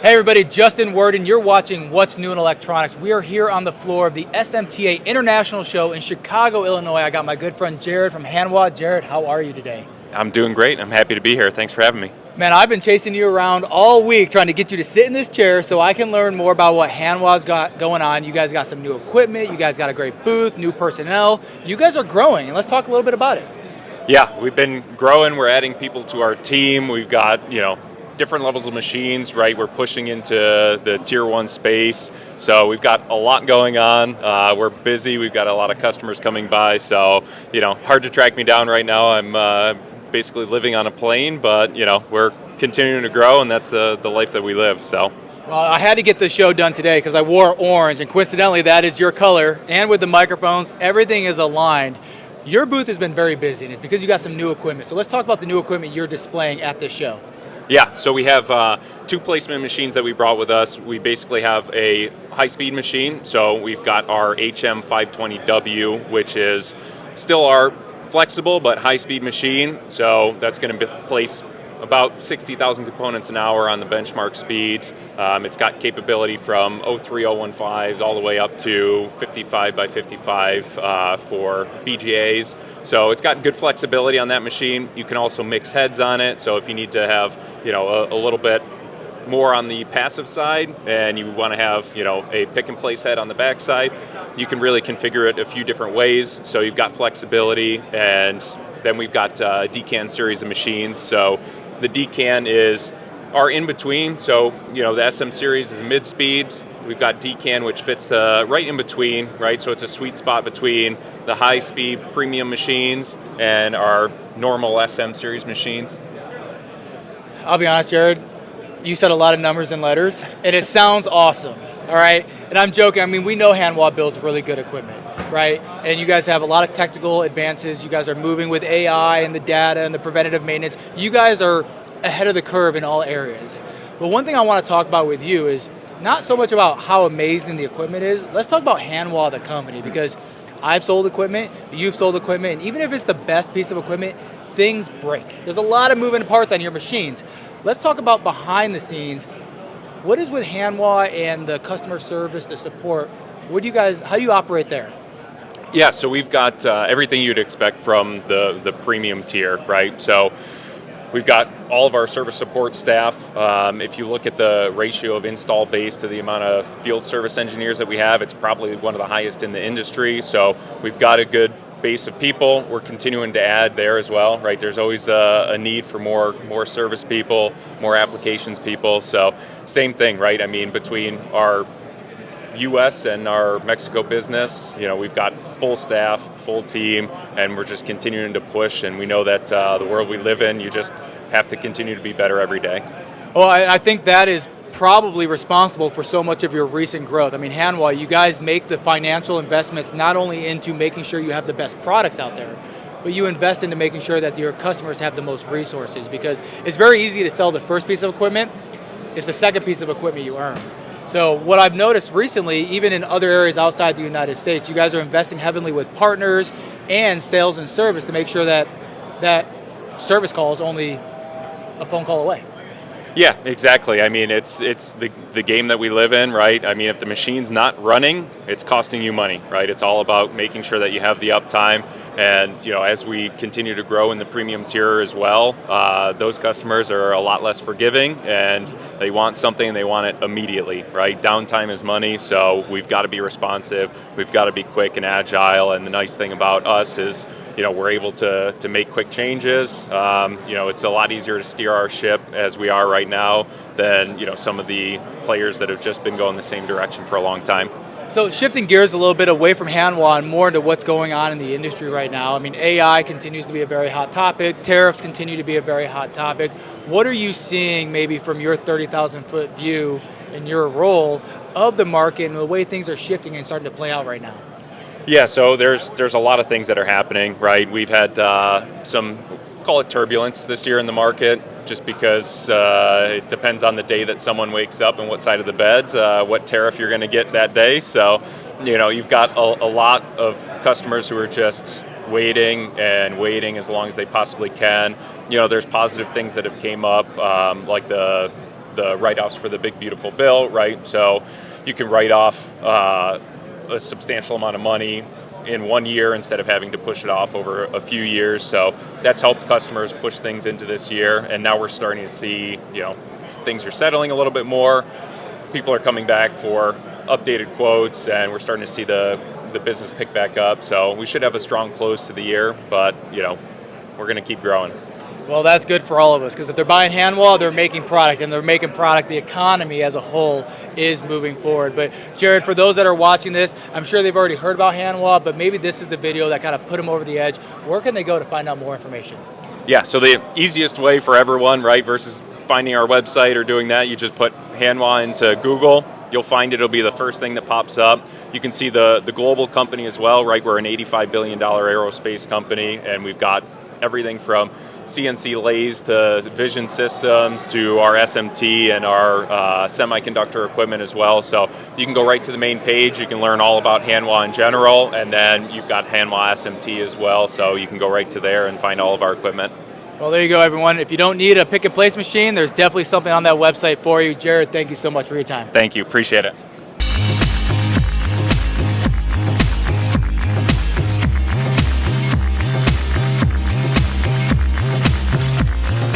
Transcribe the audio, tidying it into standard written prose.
Hey everybody, Justin Worden. You're watching What's New in Electronics. We are here on the floor of the SMTAI International Show in Chicago, Illinois. I got my good friend Jarred from Hanwha. Jarred, how are you today? I'm doing great. I'm happy to be here. Thanks for having me. Man, I've been chasing you around all week trying to get you to sit in this chair so I can learn more about what Hanwha's got going on. You guys got some new equipment. You guys got a great booth, new personnel. You guys are growing, and let's talk a little bit about it. Yeah, we've been growing. We're adding people to our team. We've got, different levels of machines, right? We're pushing into the tier one space. So we've got a lot going on. We're busy. We've got a lot of customers coming by. So, hard to track me down right now. I'm basically living on a plane, but, we're continuing to grow, and that's the life that we live. So. Well, I had to get the show done today because I wore orange, and coincidentally, that is your color. And with the microphones, everything is aligned. Your booth has been very busy, and it's because you got some new equipment. So let's talk about the new equipment you're displaying at this show. Yeah, so we have two placement machines that we brought with us. We basically have a high-speed machine. So we've got our HM520W, which is still our flexible but high-speed machine. So that's going to place about 60,000 components an hour on the benchmark speeds. It's got capability from 03015s all the way up to 55 by 55 for BGAs. So it's got good flexibility on that machine. You can also mix heads on it. So if you need to have, a little bit more on the passive side and you want to have, a pick and place head on the back side, you can really configure it a few different ways. So you've got flexibility, and then we've got DCAN series of machines. So the DCAN is our in-between. So, the SM series is mid-speed. We've got DCAN, which fits right in between, right? So it's a sweet spot between the high-speed premium machines and our normal SM series machines. I'll be honest, Jarred, you said a lot of numbers and letters, and it sounds awesome, all right? And I'm joking. I mean, we know Hanwha builds really good equipment, right? And you guys have a lot of technical advances. You guys are moving with AI and the data and the preventative maintenance. You guys are ahead of the curve in all areas. But one thing I want to talk about with you is not so much about how amazing the equipment is. Let's talk about Hanwha, the company, because I've sold equipment, you've sold equipment, and even if it's the best piece of equipment, things break. There's a lot of moving parts on your machines. Let's talk about behind the scenes. What is with Hanwha and the customer service, the support? How do you operate there? Yeah, so we've got everything you'd expect from the premium tier, right? So we've got all of our service support staff. If you look at the ratio of install base to the amount of field service engineers that we have, it's probably one of the highest in the industry. So we've got a good base of people. We're continuing to add there as well, right? There's always a need for more service people, more applications people. So same thing, right? I mean, between our U.S. and our Mexico business, we've got full staff, full team, and we're just continuing to push. And we know that the world we live in, you just have to continue to be better every day. Well, I think that is probably responsible for so much of your recent growth. I mean, Hanwha, you guys make the financial investments not only into making sure you have the best products out there, but you invest into making sure that your customers have the most resources, because it's very easy to sell the first piece of equipment. It's the second piece of equipment you earn. So what I've noticed recently, even in other areas outside the United States, you guys are investing heavily with partners and sales and service to make sure that that service call is only a phone call away. Yeah, exactly. I mean, it's the game that we live in, right? I mean, if the machine's not running, it's costing you money, right? It's all about making sure that you have the uptime. And, as we continue to grow in the premium tier as well, those customers are a lot less forgiving, and they want something and they want it immediately, right? Downtime is money, so we've got to be responsive. We've got to be quick and agile. And the nice thing about us is, we're able to make quick changes. It's a lot easier to steer our ship as we are right now than, some of the players that have just been going the same direction for a long time. So shifting gears a little bit away from Hanwha and more into what's going on in the industry right now. I mean, AI continues to be a very hot topic. Tariffs continue to be a very hot topic. What are you seeing maybe from your 30,000-foot view in your role of the market and the way things are shifting and starting to play out right now? Yeah, so there's a lot of things that are happening, right? We've had some, call it turbulence this year in the market, just because it depends on the day that someone wakes up and what side of the bed, what tariff you're going to get that day. So, you've got a lot of customers who are just waiting and waiting as long as they possibly can. There's positive things that have came up, like the the write-offs for the big beautiful bill, right? So you can write off a substantial amount of money in 1 year instead of having to push it off over a few years. So that's helped customers push things into this year, and now we're starting to see, things are settling a little bit more. People are coming back for updated quotes, and we're starting to see the business pick back up. So we should have a strong close to the year, but we're going to keep growing. Well, that's good for all of us, because if they're buying Hanwha, they're making product, and they're making product. The economy as a whole is moving forward. But Jarred, for those that are watching this, I'm sure they've already heard about Hanwha, but maybe this is the video that kind of put them over the edge. Where can they go to find out more information? Yeah, so the easiest way for everyone, right, versus finding our website or doing that, you just put Hanwha into Google. You'll find it'll be the first thing that pops up. You can see the global company as well, right? We're an $85 billion aerospace company, and we've got everything from CNC lathes to vision systems to our SMT and our semiconductor equipment as well. So you can go right to the main page. You can learn all about Hanwha in general, and then you've got Hanwha SMT as well. So you can go right to there and find all of our equipment. Well, there you go, everyone. If you don't need a pick and place machine, there's definitely something on that website for you. Jarred, thank you so much for your time. Thank you. Appreciate it.